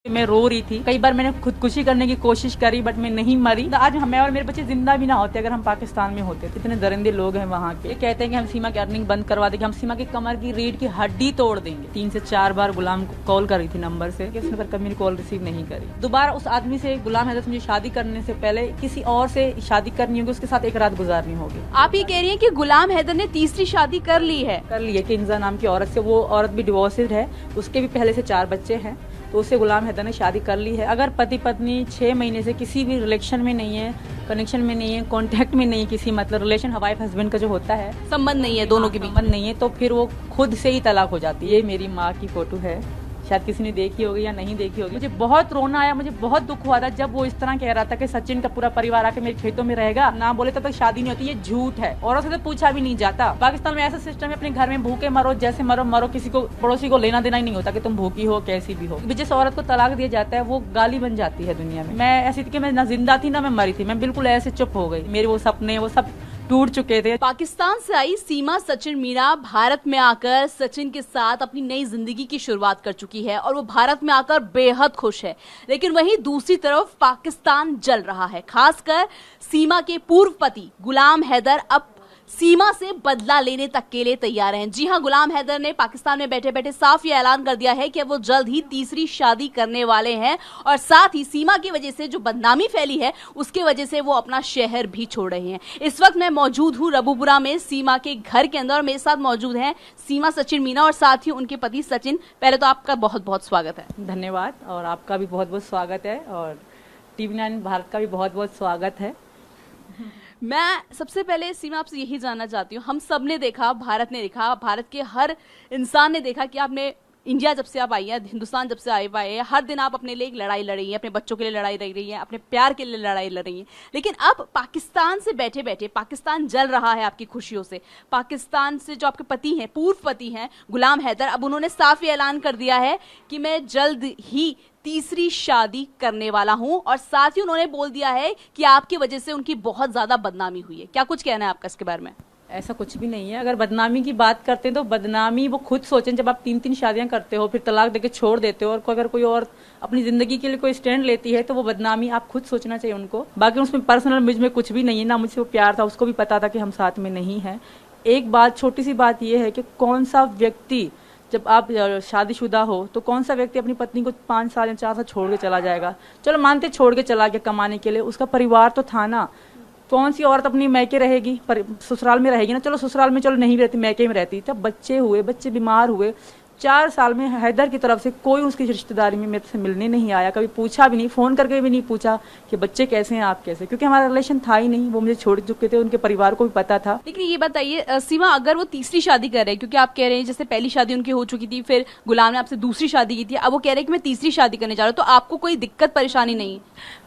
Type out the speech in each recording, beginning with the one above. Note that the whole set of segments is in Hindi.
मैं रो रही थी, कई बार मैंने खुदकुशी करने की कोशिश करी बट मैं नहीं मरी। आज हमें और मेरे बच्चे जिंदा भी ना होते अगर हम पाकिस्तान में होते। इतने दरिंदे लोग हैं वहाँ के, कहते हैं कि हम सीमा की अर्निंग बंद करवा देंगे, हम सीमा की कमर की रीढ़ की हड्डी तोड़ देंगे। 3 से 4 बार गुलाम को कॉल करी थी नंबर से, उसने पर कभी कॉल रिसीव नहीं करी। दोबारा उस आदमी से, गुलाम हैदर से मुझे शादी करने से पहले किसी और से शादी करनी होगी, उसके साथ एक रात गुजारनी होगी। आप ये कह रही हैं कि गुलाम हैदर ने तीसरी शादी कर ली है? कर ली है किंजा नाम की औरत से। वो औरत भी डिवोर्सेड है, उसके भी पहले से 4 बच्चे हैं, तो उससे गुलाम हैदर ने शादी कर ली है। अगर पति पत्नी 6 महीने से किसी भी रिलेशन में नहीं है, कनेक्शन में नहीं है, कांटेक्ट में नहीं है, किसी मतलब रिलेशन वाइफ हस्बैंड का जो होता है, संबंध नहीं है, दोनों के बीच संबंध नहीं है, तो फिर वो खुद से ही तलाक हो जाती है। ये मेरी माँ की फोटो है, शायद किसी ने देखी होगी या नहीं देखी होगी। मुझे बहुत रोना आया, मुझे बहुत दुख हुआ था जब वो इस तरह कह रहा था कि सचिन का पूरा परिवार आके मेरे खेतों में रहेगा, ना बोले तब तक शादी नहीं होती। ये झूठ है, औरत से तो पूछा भी नहीं जाता। पाकिस्तान में ऐसा सिस्टम है, अपने घर में भूखे मरो, जैसे मरो मरो, किसी को पड़ोसी को लेना देना ही नहीं होता कि तुम भूखी हो कैसी भी हो। जिस औरत को तलाक दिया जाता है वो गाली बन जाती है दुनिया में। मैं ऐसी थी कि मैं ना जिंदा थी ना मैं मरी थी, मैं बिल्कुल ऐसे चुप हो गई। मेरे वो सपने वो सब टूट चुके थे। पाकिस्तान से आई सीमा सचिन मीणा भारत में आकर सचिन के साथ अपनी नई जिंदगी की शुरुआत कर चुकी है और वो भारत में आकर बेहद खुश है। लेकिन वहीं दूसरी तरफ पाकिस्तान जल रहा है, खासकर सीमा के पूर्व पति गुलाम हैदर अब सीमा से बदला लेने तक के लिए तैयार हैं। जी हां, गुलाम हैदर ने पाकिस्तान में बैठे बैठे साफ ये ऐलान कर दिया है कि वो जल्द ही तीसरी शादी करने वाले हैं और साथ ही सीमा की वजह से जो बदनामी फैली है उसके वजह से वो अपना शहर भी छोड़ रहे हैं। इस वक्त मैं मौजूद हूं रबूपुरा में सीमा के घर के अंदर और मेरे साथ मौजूद हैं सीमा सचिन मीणा और साथ ही उनके पति सचिन। पहले तो आपका बहुत बहुत स्वागत है। धन्यवाद, और आपका भी बहुत बहुत स्वागत है, और TV9 भारत का भी बहुत बहुत स्वागत है। मैं सबसे पहले सीमा आपसे यही जानना चाहती हूँ, हम सब ने देखा, भारत ने देखा, भारत के हर इंसान ने देखा कि आपने इंडिया जब से आप आई हैं, हिंदुस्तान जब से आए हुए हैं, हर दिन आप अपने लिए एक लड़ाई लड़ रही हैं, अपने बच्चों के लिए लड़ाई लड़ रही हैं, अपने प्यार के लिए लड़ाई लड़ रही हैं। लेकिन अब पाकिस्तान से बैठे बैठे पाकिस्तान जल रहा है आपकी खुशियों से। पाकिस्तान से जो आपके पति हैं, पूर्व पति हैं गुलाम हैदर, अब उन्होंने साफ ये ऐलान कर दिया है कि मैं जल्द ही तीसरी शादी करने वाला हूं और साथ ही उन्होंने बोल दिया है कि आपकी वजह से उनकी बहुत ज्यादा बदनामी हुई है। क्या कुछ कहना है आपका इसके बारे में? ऐसा कुछ भी नहीं है। अगर बदनामी की बात करते हैं तो बदनामी वो खुद सोचें। जब आप 3-3 शादियां करते हो, फिर तलाक देके छोड़ देते हो, और अगर कोई और अपनी जिंदगी के लिए कोई स्टैंड लेती है तो वो बदनामी आप खुद सोचना चाहिए उनको। बाकी उसमें पर्सनल मुझ में कुछ भी नहीं है, ना मुझसे वो प्यार था, उसको भी पता था कि हम साथ में नहीं है। एक बात, छोटी सी बात यह है कि कौन सा व्यक्ति, जब आप शादीशुदा हो तो कौन सा व्यक्ति अपनी पत्नी को 5 साल या 4 साल छोड़ के चला जाएगा? चलो मानते छोड़ के चला गया कमाने के लिए, उसका परिवार तो था ना। कौन सी औरत अपनी मैके रहेगी, ससुराल में रहेगी ना? चलो ससुराल में चलो नहीं रहती, मैके में रहती। तब बच्चे हुए, बच्चे बीमार हुए, 4 साल में हैदर की तरफ से कोई उसकी रिश्तेदारी में मेरे से मिलने नहीं आया, कभी पूछा भी नहीं, फोन करके भी नहीं पूछा कि बच्चे कैसे हैं, आप कैसे, क्योंकि हमारा रिलेशन था ही नहीं। वो मुझे छोड़ चुके थे, उनके परिवार को भी पता था। लेकिन ये बताइए सीमा, अगर वो तीसरी शादी कर रहे हैं, क्योंकि आप कह रहे हैं जैसे पहली शादी उनकी हो चुकी थी, फिर गुलाम ने आपसे दूसरी शादी की थी, अब वो कह रहे हैं कि मैं तीसरी शादी करने जा रहा हूँ, तो आपको कोई दिक्कत परेशानी नहीं?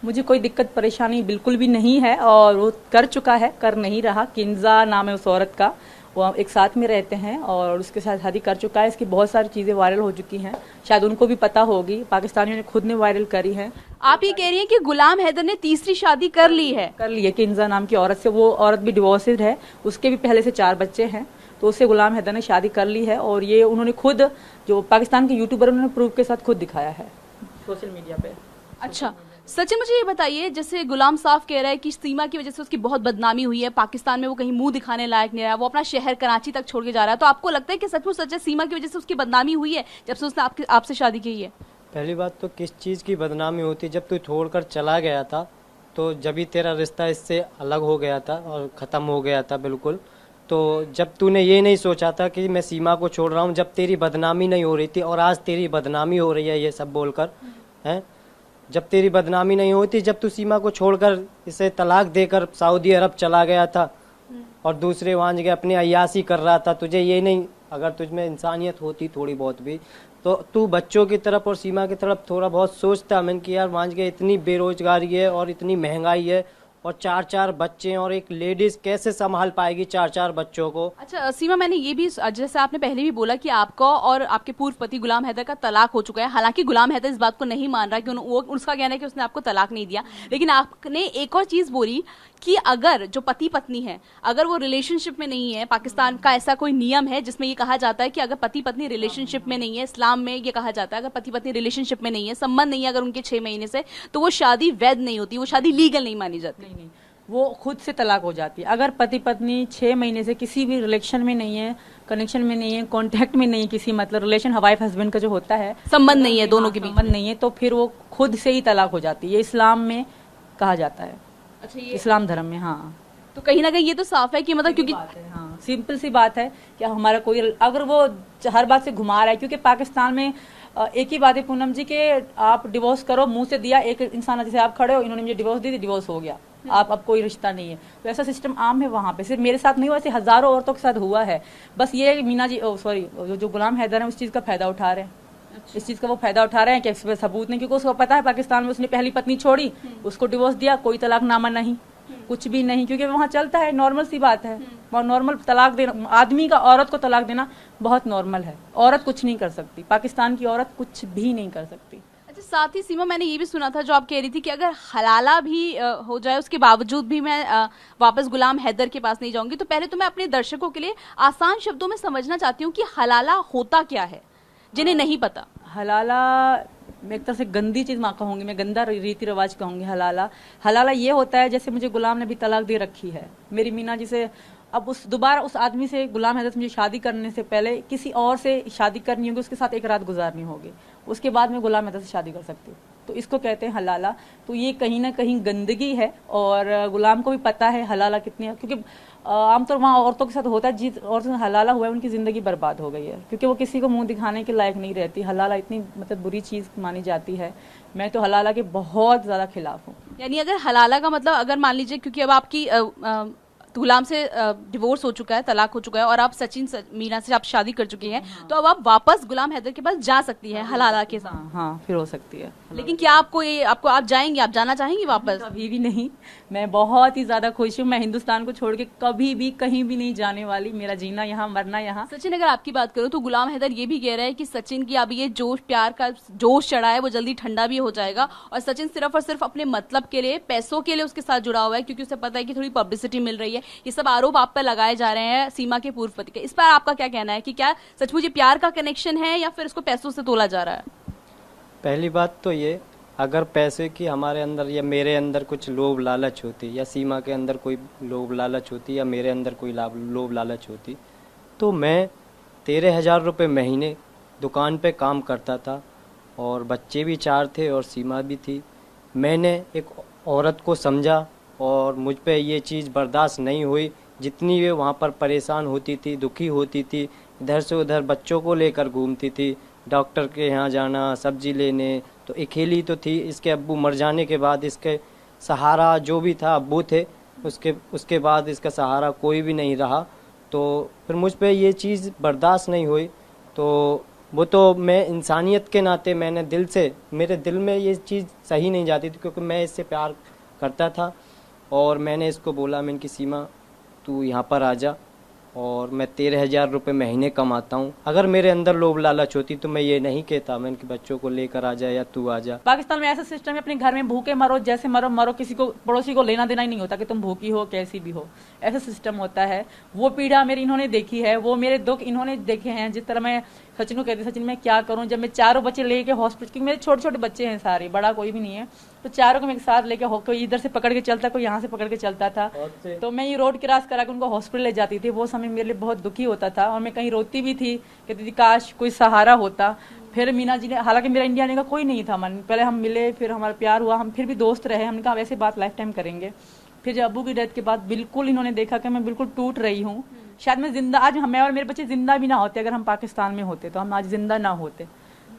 मुझे कोई दिक्कत परेशानी बिल्कुल भी नहीं है, और वो कर चुका है, कर नहीं रहा। किंजा नाम है उस औरत का, वो एक साथ में रहते हैं और उसके साथ शादी कर चुका है। इसकी बहुत सारी चीज़ें वायरल हो चुकी हैं, शायद उनको भी पता होगी, पाकिस्तानियों ने खुद ने वायरल करी है। आप ये कह रही हैं कि गुलाम हैदर ने तीसरी शादी कर ली है? कर ली है किंजा नाम की औरत से। वो औरत भी डिवोर्सेड है, उसके भी पहले से 4 बच्चे हैं, तो उससे गुलाम हैदर ने शादी कर ली है। और ये उन्होंने खुद, जो पाकिस्तान के यूट्यूबर, उन्होंने प्रूफ के साथ खुद दिखाया है सोशल मीडिया पे। अच्छा सचिन, मुझे ये बताइए, जैसे गुलाम साफ कह रहा है कि सीमा की वजह से उसकी बहुत बदनामी हुई है, पाकिस्तान में वो कहीं मुंह दिखाने लायक नहीं रहा, वो अपना शहर कराची तक छोड़ के जा रहा है, तो आपको लगता है कि सचमुच सच है सीमा की वजह से उसकी बदनामी हुई है जब से उसने आपसे शादी की है? पहली बात तो किस चीज़ की बदनामी होती, जब तू छोड़कर चला गया था तो जब ही तेरा रिश्ता इससे अलग हो गया था और ख़त्म हो गया था बिल्कुल। तो जब तूने ये नहीं सोचा था कि मैं सीमा को छोड़ रहा हूँ, जब तेरी बदनामी नहीं हो रही थी, और आज तेरी बदनामी हो रही है ये सब बोलकर, हैं? जब तेरी बदनामी नहीं होती, जब तू सीमा को छोड़कर इसे तलाक देकर सऊदी अरब चला गया था और दूसरे वहाँ जगह अपनी अय्याशी कर रहा था, तुझे ये नहीं, अगर तुझमें इंसानियत होती थोड़ी बहुत भी, तो तू बच्चों की तरफ और सीमा की तरफ थोड़ा बहुत सोचता। मैंने कि यार वहाँ जगह इतनी बेरोजगारी है और इतनी महंगाई है, और 4-4 बच्चे हैं, और एक लेडीज कैसे संभाल पाएगी 4-4 बच्चों को? अच्छा सीमा, मैंने ये भी, जैसे आपने पहले भी बोला कि आपका और आपके पूर्व पति गुलाम हैदर का तलाक हो चुका है, हालांकि गुलाम हैदर इस बात को नहीं मान रहा कि वो उसका कहना है कि उसने आपको तलाक नहीं दिया, लेकिन आपने एक और चीज बोली कि अगर जो पति पत्नी है, अगर वो रिलेशनशिप में नहीं है, पाकिस्तान का ऐसा कोई नियम है जिसमें ये कहा जाता है कि अगर पति पत्नी रिलेशनशिप में नहीं है, इस्लाम में ये कहा जाता है अगर पति पत्नी रिलेशनशिप में नहीं है, संबंध नहीं है अगर उनके 6 महीने से, तो वो शादी वैध नहीं होती, वो शादी लीगल नहीं मानी जाती। नहीं, वो खुद से तलाक हो जाती है। अगर पति पत्नी 6 महीने से किसी भी रिलेशन में नहीं है, कनेक्शन में नहीं है, कांटेक्ट में नहीं है, किसी मतलब रिलेशन वाइफ हस्बैंड का जो होता है, संबंध नहीं है दोनों के बीच, संबंध नहीं है, तो फिर वो खुद से ही तलाक हो जाती है। ये इस्लाम में कहा जाता है। अच्छा, ये इस्लाम धर्म में। हाँ, तो कहीं ना कहीं ये तो साफ है कि मतलब क्योंकि हाँ, सिंपल सी बात है कि हमारा कोई अगर वो हर बात से घुमा रहा है, क्योंकि पाकिस्तान में एक ही बात है पूनम जी के आप डिवोर्स करो, मुंह से दिया, एक इंसान जैसे आप खड़े हो, इन्होंने मुझे डिवोर्स दी थी, डिवोर्स हो गया, आप अब कोई रिश्ता नहीं है। तो ऐसा सिस्टम आम है वहां पे। सिर्फ मेरे साथ नहीं हुआ, ऐसे हजारों औरतों के साथ हुआ है। बस ये मीना जी सॉरी जो गुलाम हैदर है उस चीज का फायदा उठा रहे हैं। इस चीज का वो फायदा उठा रहे हैं कि इस पे सबूत नहीं, क्योंकि उसको पता है पाकिस्तान में उसने पहली पत्नी छोड़ी, उसको डिवोर्स दिया, कोई तलाकनामा नहीं, कुछ भी नहीं, क्योंकि वहाँ चलता है, नॉर्मल सी बात है। और नॉर्मल तलाक देना, आदमी का औरत को तलाक देना बहुत नॉर्मल है। औरत कुछ नहीं कर सकती, पाकिस्तान की औरत कुछ भी नहीं कर सकती। अच्छा, साथ ही सीमा मैंने ये भी सुना था जो आप कह रही थी कि अगर हलाला भी हो जाए उसके बावजूद भी मैं वापस गुलाम हैदर के पास नहीं जाऊंगी। तो पहले तो मैं अपने दर्शकों के लिए आसान शब्दों में समझना चाहती हूँ कि हलाला होता क्या है, जिन्हें नहीं पता। हलाला मैं एक तरह से गंदी चीज कहूंगी, मैं गंदा रीति रिवाज कहूंगी। हलाला ये होता है जैसे मुझे गुलाम ने भी तलाक दे रखी है, मेरी मीना जी से अब दोबारा उस आदमी से, गुलाम हैदर से मुझे शादी करने से पहले किसी और से शादी करनी होगी, उसके साथ एक रात गुजारनी होगी, उसके बाद मैं गुलाम हैदर से शादी कर सकती हूँ। तो इसको कहते हैं हलाला। तो ये कहीं ना कहीं गंदगी है और गुलाम को भी पता है हलाला कितनी है, क्योंकि आमतौर वहाँ औरतों के साथ होता है, जिस औरत से हलाला हुआ है उनकी जिंदगी बर्बाद हो गई है, क्योंकि वो किसी को मुंह दिखाने के लायक नहीं रहती। हलाला इतनी मतलब बुरी चीज मानी जाती है। मैं तो हलाला के बहुत ज्यादा खिलाफ हूँ। यानी अगर हलाला का मतलब, अगर मान लीजिए क्योंकि अब आपकी गुलाम से डिवोर्स हो चुका है, तलाक हो चुका है और आप सचिन मीना से आप शादी कर चुकी हैं, तो अब आप वापस गुलाम हैदर के पास जा सकती हैं हलाला के साथ। हाँ, फिर हो सकती है। लेकिन क्या आपको आप जाएंगी, आप जाना चाहेंगी वापस? कभी भी नहीं। मैं बहुत ही ज्यादा खुश हूँ। मैं हिंदुस्तान को छोड़ के कभी भी कहीं भी नहीं जाने वाली। मेरा जीना यहाँ, मरना यहाँ। सचिन, अगर आपकी बात करूं तो गुलाम हैदर ये भी कह रहे हैं कि सचिन की अब ये जोश, प्यार का जोश चढ़ा है, वो जल्दी ठंडा भी हो जाएगा और सचिन सिर्फ और सिर्फ अपने मतलब के लिए, पैसों के लिए उसके साथ जुड़ा हुआ है, क्योंकि उसे पता है कि थोड़ी पब्लिसिटी मिल रही है। ये सब आरोप आप पर लगाए जा रहे हैं सीमा के पूर्व पति के। इस पर आपका क्या कहना है कि क्या सचमुच ये प्यार का कनेक्शन है या फिर इसको पैसों से तोला जा रहा है? पहली बात तो ये, अगर पैसे की हमारे अंदर या मेरे अंदर कुछ लोभ लालच होती, या सीमा के अंदर कोई लोभ लालच होती, या मेरे अंदर कोई लोभ लालच होती, तो मैं 13,000 रुपये महीने दुकान पे काम करता था और बच्चे भी 4 थे और सीमा भी थी। मैंने एक औरत को समझा और मुझ पे ये चीज़ बर्दाश्त नहीं हुई। जितनी वे वहाँ पर परेशान होती थी, दुखी होती थी, इधर से उधर बच्चों को लेकर घूमती थी, डॉक्टर के यहाँ जाना, सब्जी लेने, तो अकेली तो थी। इसके अब्बू मर जाने के बाद इसके सहारा जो भी था अब्बू थे, उसके बाद इसका सहारा कोई भी नहीं रहा। तो फिर मुझ पे ये चीज़ बर्दाश्त नहीं हुई। तो वो तो मैं इंसानियत के नाते मैंने दिल से, मेरे दिल में ये चीज़ सही नहीं जाती थी, क्योंकि मैं इससे प्यार करता था। और मैंने इसको बोला, मैंने कि सीमा तू यहाँ पर आ जा, और मैं 13,000 रुपये महीने कमाता हूँ। अगर मेरे अंदर लोभ लालच होती तो मैं ये नहीं कहता, मैं इनके बच्चों को लेकर आ जा या तू आ जा। पाकिस्तान में ऐसा सिस्टम है, अपने घर में भूखे मरो, जैसे मरो मरो, किसी को पड़ोसी को लेना देना ही नहीं होता कि तुम भूखी हो कैसी भी हो, ऐसा सिस्टम होता है। वो पीड़ा मेरी इन्होंने देखी है, वो मेरे दुख इन्होंने देखे हैं। जिस तरह मैं सचिन को कहती, सचिन मैं क्या करूं, जब मैं 4 बच्चे लेके हॉस्पिटल, क्योंकि मेरे छोटे छोटे बच्चे हैं सारे, बड़ा कोई भी नहीं है, तो चारों को मैं एक साथ लेके, कोई इधर से पकड़ के चलता, कोई यहाँ से पकड़ के चलता था, तो मैं ये रोड क्रॉस करा के उनको हॉस्पिटल ले जाती थी। वो समय मेरे लिए बहुत दुखी होता था और मैं कहीं रोती भी थी, कहती थी काश कोई सहारा होता। फिर मीना जी ने, हालांकि मेरा इंडिया आने का कोई नहीं था मन, पहले हम मिले, फिर हमारा प्यार हुआ, हम फिर भी दोस्त रहे, हमने कहा वैसे बात लाइफ टाइम करेंगे। फिर जब अब्बू की डेथ के बाद बिल्कुल इन्होंने देखा कि मैं बिल्कुल टूट रही हूँ। शायद मैं जिंदा, आज मैं और मेरे बच्चे जिंदा भी ना होते, अगर हम पाकिस्तान में होते तो हम आज जिंदा ना होते।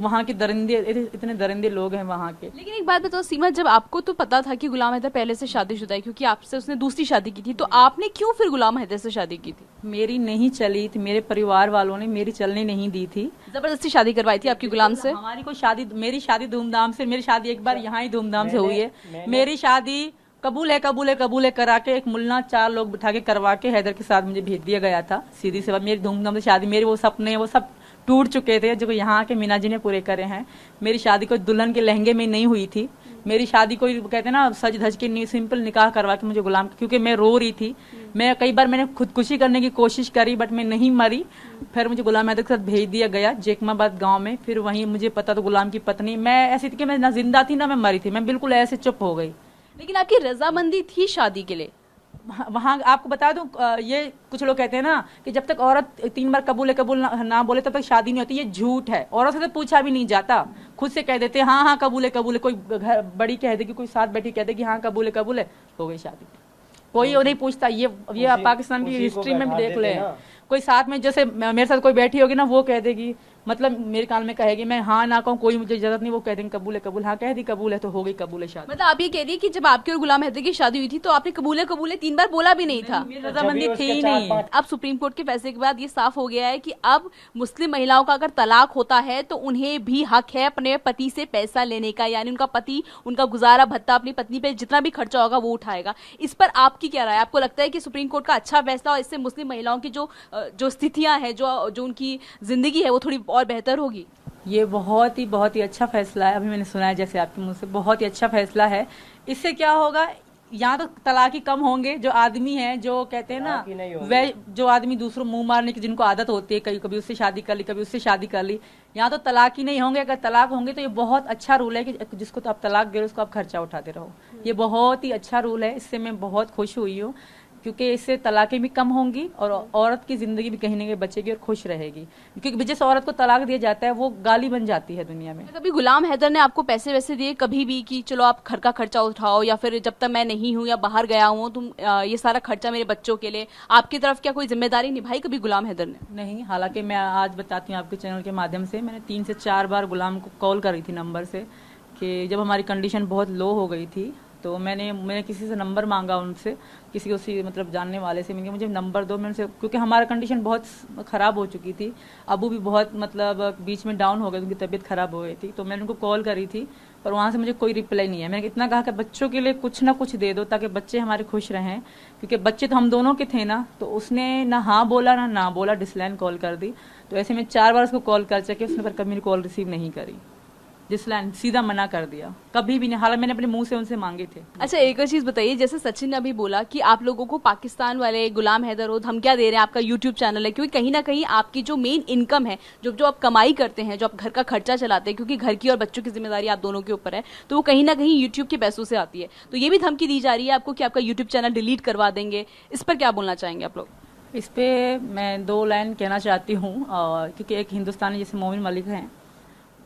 वहाँ के दरिंदे, इतने दरिंदे लोग हैं वहाँ के। लेकिन एक बात बताओ सीमा, जब आपको तो पता था कि गुलाम हैदर पहले से शादीशुदा है, क्योंकि आपसे उसने दूसरी शादी की थी, तो आपने क्यों फिर गुलाम हैदर से शादी की थी? मेरी नहीं चली थी, मेरे परिवार वालों ने मेरी चलने नहीं दी थी, जबरदस्ती शादी करवाई थी आपकी गुलाम से? हमारी कोई शादी, मेरी शादी धूमधाम से, मेरी शादी एक बार यहाँ ही धूमधाम से हुई है। मेरी शादी कबूल है कबूल है कबूल है करा के एक मुल्ला 4 लोग बिठा के करवा के हैदर के साथ मुझे भेज दिया गया था। सीधी सी बात, मेरी धूमधाम से शादी, मेरे वो सपने वो सब टूट चुके थे जो यहाँ के मीना जी ने पूरे करे हैं। मेरी शादी कोई दुल्हन के लहंगे में नहीं हुई थी, मेरी शादी कोई कहते हैं ना सज धज के नहीं, सिंपल निकाह करवा के मुझे गुलाम, क्योंकि मैं रो रही थी। मैं कई बार मैंने खुदकुशी करने की कोशिश करी बट मैं नहीं मरी। फिर मुझे गुलाम हैदर के साथ भेज दिया गया जेकमाबाद गांव में। फिर वहीं मुझे पता तो गुलाम की पत्नी, मैं ऐसी थी कि मैं ना जिंदा थी ना मैं मरी थी, मैं बिल्कुल ऐसे चुप हो गई। लेकिन आपकी रजामंदी थी शादी के लिए? वहां आपको बता दूं, ये कुछ लोग कहते हैं ना कि जब तक औरत 3 बार कबूल है कबूल ना बोले तब तक शादी नहीं होती। ये झूठ है, औरत से तो पूछा भी नहीं जाता, खुद से कह देते हैं हाँ हाँ कबूल है। कोई घर बड़ी कह देगी, कोई साथ बैठी कह देगी हाँ कबूल है, हो गई शादी। कोई नहीं पूछता। ये आप पाकिस्तान की हिस्ट्री में भी देख ले, कोई साथ में जैसे मेरे साथ कोई बैठी होगी ना वो कह देगी, मतलब मेरे कान में कहेगी, मैं हाँ ना कहूँ कोई मुझे इजाजत नहीं, वो कह देंगे कबूल है, हाँ कह दी कबूल है तो हो गई कबूल है शादी। मतलब आप ये कह रही है कि जब आपके और गुलाम हैदर की शादी हुई थी तो आपने कबूल है 3 बार बोला भी नहीं था? रजामंदी थी ही नहीं। अब सुप्रीम कोर्ट के फैसले के बाद ये साफ हो गया है कि अब मुस्लिम महिलाओं का अगर तलाक होता है तो उन्हें भी हक है अपने पति से पैसा लेने का, यानी उनका पति उनका गुजारा भत्ता अपनी पत्नी पे जितना भी खर्चा होगा वो उठाएगा। इस पर आपकी क्या राय? आपको लगता है कि सुप्रीम कोर्ट का अच्छा फैसला और इससे मुस्लिम महिलाओं की जो स्थितियां हैं, जो उनकी जिंदगी है वो थोड़ी और बेहतर होगी? ये बहुत ही अच्छा फैसला है। अभी मैंने सुना है जैसे आपके मुंह से, बहुत ही अच्छा फैसला है। इससे क्या होगा, यहाँ तो तलाक ही कम होंगे। जो आदमी है जो कहते हैं ना वे जो आदमी दूसरों मुंह मारने की जिनको आदत होती है, कभी उससे शादी कर ली कभी उससे शादी कर ली, यहाँ तो तलाक ही नहीं होंगे। अगर तलाक होंगे तो ये बहुत अच्छा रूल है कि जिसको तो आप तलाक दे रहे हो उसको आप खर्चा उठाते रहो। ये बहुत ही अच्छा रूल है, इससे मैं बहुत खुश हुई हूँ क्योंकि इससे तलाकें भी कम होंगी और औरत की जिंदगी भी कहीं ना कहीं बचेगी और खुश रहेगी। क्योंकि जिस औरत को तलाक दिया जाता है वो गाली बन जाती है दुनिया में। कभी गुलाम हैदर ने आपको पैसे वैसे दिए कभी भी कि चलो आप घर का खर्चा उठाओ, या फिर जब तक मैं नहीं हूँ या बाहर गया हूँ तुम ये सारा खर्चा मेरे बच्चों के लिए, आपकी तरफ क्या कोई जिम्मेदारी निभाई कभी गुलाम हैदर ने? नहीं, हालांकि मैं आज बताती हूँ आपके चैनल के माध्यम से, मैंने 3 से 4 बार गुलाम को कॉल करी थी नंबर से कि जब हमारी कंडीशन बहुत लो हो गई थी तो मैंने किसी से नंबर मांगा, उनसे किसी उसी मतलब जानने वाले से। मैंने मुझे नंबर दो, मैंने उनसे, क्योंकि हमारा कंडीशन बहुत ख़राब हो चुकी थी। अबू भी बहुत मतलब बीच में डाउन हो गए, उनकी तबीयत ख़राब हो गई थी। तो मैंने उनको कॉल करी थी पर वहाँ से मुझे कोई रिप्लाई नहीं है। मैंने इतना कहा कि बच्चों के लिए कुछ ना कुछ दे दो ताकि बच्चे हमारे खुश रहें, क्योंकि बच्चे तो हम दोनों के थे ना। तो उसने ना हाँ बोला ना बोला, डिसलाइन कॉल कर दी। तो ऐसे में 4 बार उसको कॉल कर सके, उसने पर कभी मेरी कॉल रिसीव नहीं करी, डिसलाइन सीधा मना कर दिया, कभी भी नहीं। हालांकि मैंने अपने मुंह से उनसे मांगे थे। अच्छा, एक और चीज बताइए, जैसे सचिन ने अभी बोला कि आप लोगों को पाकिस्तान वाले गुलाम हैदर हो धमकियां दे रहे हैं, आपका यूट्यूब चैनल है, क्योंकि कहीं ना कहीं आपकी जो मेन इनकम है, जो आप कमाई करते हैं, जो आप घर का खर्चा चलाते हैं, क्योंकि घर की और बच्चों की जिम्मेदारी आप दोनों के ऊपर है, तो वो कहीं ना कहीं यूट्यूब के पैसों से आती है। तो ये भी धमकी दी जा रही है आपको कि आपका यूट्यूब चैनल डिलीट करवा देंगे। इस पर क्या बोलना चाहेंगे आप लोग? इस पे मैं 2 लाइन कहना चाहती हूँ, क्योंकि एक हिंदुस्तानी जैसे मोमिन मलिक हैं,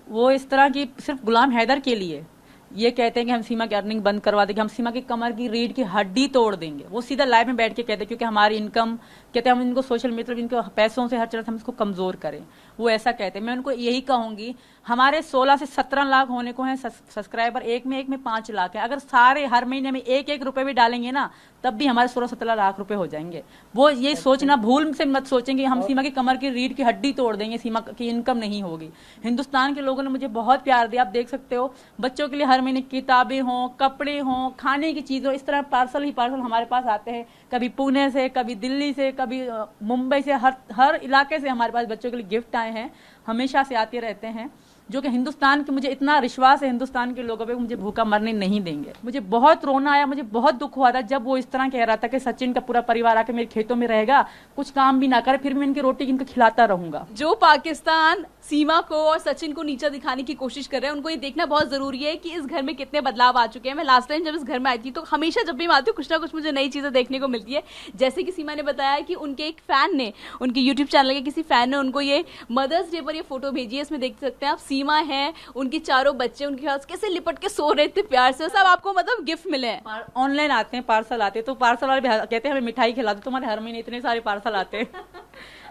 वो इस तरह की सिर्फ गुलाम हैदर के लिए ये कहते हैं कि हम सीमा की अर्निंग बंद करवा देंगे, हम सीमा की कमर की रीढ़ की हड्डी तोड़ देंगे। वो सीधा लाइव में बैठ के कहते हैं क्योंकि हमारी इनकम, कहते हैं हम इनको सोशल मतलब इनको पैसों से हर तरह से हम इसको कमजोर करें, वो ऐसा कहते हैं। मैं उनको यही कहूंगी, हमारे 16 से 17 लाख होने को हैं सब्सक्राइबर, एक में 5 लाख है। अगर सारे हर महीने में 1-1 रुपए भी डालेंगे ना तब भी हमारे 16-17 लाख रुपए हो जाएंगे। वो ये सोचना भूल से मत सोचेंगे हम सीमा की कमर की रीढ़ की हड्डी तोड़ देंगे, सीमा की इनकम नहीं होगी। हिंदुस्तान के लोगों ने मुझे बहुत प्यार दिया, आप देख सकते हो। बच्चों के लिए हर महीने किताबें हों, कपड़े हों, खाने की चीज़ हो, इस तरह पार्सल ही पार्सल हमारे पास आते हैं, कभी पुणे से, कभी दिल्ली से, कभी मुंबई से, हर इलाके से हमारे पास बच्चों के लिए गिफ्ट आए हैं, हमेशा से आते रहते हैं। जो कि हिंदुस्तान के, मुझे इतना विश्वास है हिंदुस्तान के लोगों पे, मुझे भूखा मरने नहीं देंगे। मुझे बहुत रोना आया, मुझे बहुत दुख हुआ था जब वो इस तरह कह रहा था कि सचिन का पूरा परिवार आके मेरे खेतों में रहेगा, कुछ काम भी ना करे, फिर मैं इनकी रोटी इनको खिलाता रहूंगा। जो पाकिस्तान सीमा को और सचिन को नीचा दिखाने की कोशिश कर रहे हैं, उनको ये देखना बहुत जरूरी है कि इस घर में कितने बदलाव आ चुके हैं। मैं लास्ट टाइम जब इस घर में आई थी तो हमेशा जब भी मैं आती हूँ कुछ ना कुछ मुझे नई चीजें देखने को मिलती है। जैसे कि सीमा ने बताया कि उनके एक फैन ने, उनके यूट्यूब चैनल के किसी फैन ने उनको ये मदर्स डे पर ये फोटो भेजी है। इसमें देख सकते हैं आप, सीमा है, उनकी 4 बच्चे उनके पास कैसे लिपट के सो रहे थे प्यार से। सब आपको मतलब गिफ्ट मिले हैं? ऑनलाइन आते हैं, पार्सल आते हैं, तो पार्सल वाले भी कहते हैं हमें मिठाई खिला दो, तुम्हारे हर महीने इतने सारे पार्सल आते हैं।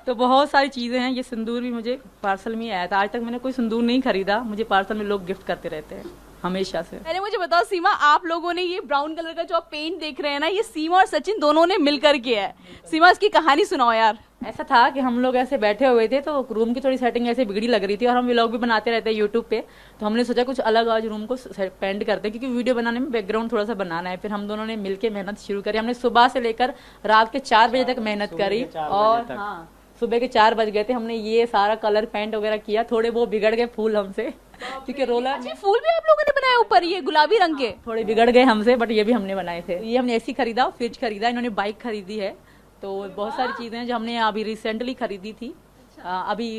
तो बहुत सारी चीजें हैं। ये सिंदूर भी मुझे पार्सल में आया था, आज तक मैंने कोई सिंदूर नहीं खरीदा, मुझे पार्सल में लोग गिफ्ट करते रहते हैं हमेशा से। पहले मुझे बताओ सीमा, आप लोगों ने ये ब्राउन कलर का जो आप पेंट देख रहे हैं ना, ये सीमा और सचिन दोनों ने मिलकर किया है। सीमा, इसकी कहानी सुनाओ यार। ऐसा था कि हम लोग ऐसे बैठे हुए थे तो रूम की थोड़ी सेटिंग ऐसे बिगड़ी लग रही थी, और हम व्लॉग भी बनाते रहते हैं यूट्यूब पे, तो हमने सोचा कुछ अलग आज रूम को पेंट करते हैं, क्योंकि वीडियो बनाने में बैकग्राउंड थोड़ा सा बनाना है। फिर हम दोनों ने मिलकर मेहनत शुरू करी। हमने सुबह से लेकर रात के 4 बजे तक मेहनत करी, और हाँ सुबह के 4 बज गए थे, हमने ये सारा कलर पेंट वगैरह किया, थोड़े वो बिगड़ गए फूल हमसे क्योंकि रोलर अच्छा, फूल भी आप लोगों ने बनाया ऊपर, ये गुलाबी रंग के? थोड़े बिगड़ गए हमसे, बट ये भी हमने बनाए थे। ये हमने एसी खरीदा, फ्रिज खरीदा, इन्होंने बाइक खरीदी है, तो बहुत सारी चीजें हैं जो हमने अभी रिसेंटली खरीदी थी। अभी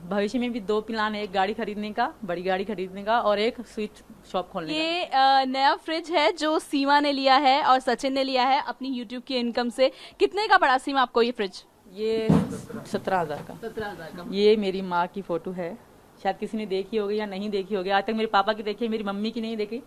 भविष्य में भी 2 प्लान है, एक गाड़ी खरीदने का, बड़ी गाड़ी खरीदने का, और एक स्वीट शॉप खोलने का। ये नया फ्रिज है जो सीमा ने लिया है और सचिन ने लिया है अपनी यूट्यूब की इनकम से। कितने का पड़ा सीमा आपको ये फ्रिज? ये 17,000 का। 17,000 का। ये मेरी माँ की फोटो है, शायद किसी ने देखी होगी या नहीं देखी होगी। आज तक मेरे पापा की देखी है, मेरी मम्मी की नहीं देखी,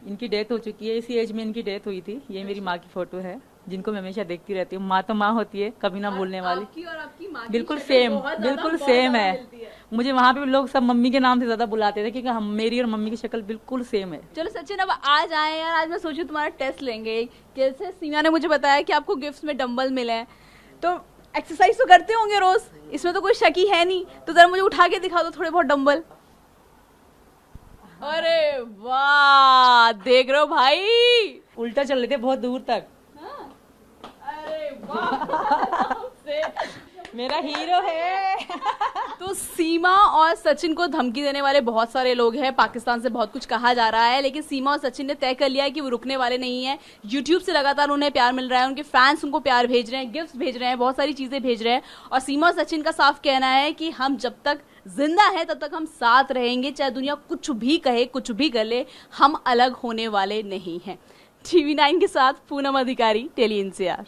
इनकी डेथ हो चुकी है, इसी एज में इनकी डेथ हुई थी। ये मेरी माँ की फोटो है जिनको मैं हमेशा देखती रहती हूँ। माँ तो माँ होती है, कभी ना भूलने वाली। आपकी और आपकी माँ की बिल्कुल शक्ल सेम, बहुत ज्यादा- बिल्कुल बहुत सेम ज्यादा है। मिलती है। मुझे वहाँ पे लोग सब मम्मी के नाम से ज्यादा बुलाते थे क्योंकि हम, मेरी और मम्मी की शक्ल बिल्कुल सेम है। चलो सचिन, अब आज आए यार, आज मैं सोची तुम्हारा टेस्ट लेंगे। कैसे सीमा ने मुझे बताया कि आपको गिफ्ट में डंबल मिले हैं, तो एक्सरसाइज तो करते होंगे रोज, इसमें तो कोई शक ही है नहीं, तो जरा मुझे उठा के दिखा दो थोड़े बहुत डंबल। अरे वाह, देख रहे हो भाई, उल्टा चल रहे थे बहुत दूर तक। अरे वाह मेरा हीरो है। तो सीमा और सचिन को धमकी देने वाले बहुत सारे लोग हैं, पाकिस्तान से बहुत कुछ कहा जा रहा है, लेकिन सीमा और सचिन ने तय कर लिया है कि वो रुकने वाले नहीं हैं। यूट्यूब से लगातार उन्हें प्यार मिल रहा है, उनके फैंस उनको प्यार भेज रहे हैं, गिफ्ट्स भेज रहे हैं, बहुत सारी चीजें भेज रहे हैं, और सीमा और सचिन का साफ कहना है कि हम जब तक जिंदा है तब तक हम साथ रहेंगे, चाहे दुनिया कुछ भी कहे, कुछ भी कर ले, हम अलग होने वाले नहीं हैं। TV9 के साथ पूनम अधिकारी, टेली NCR।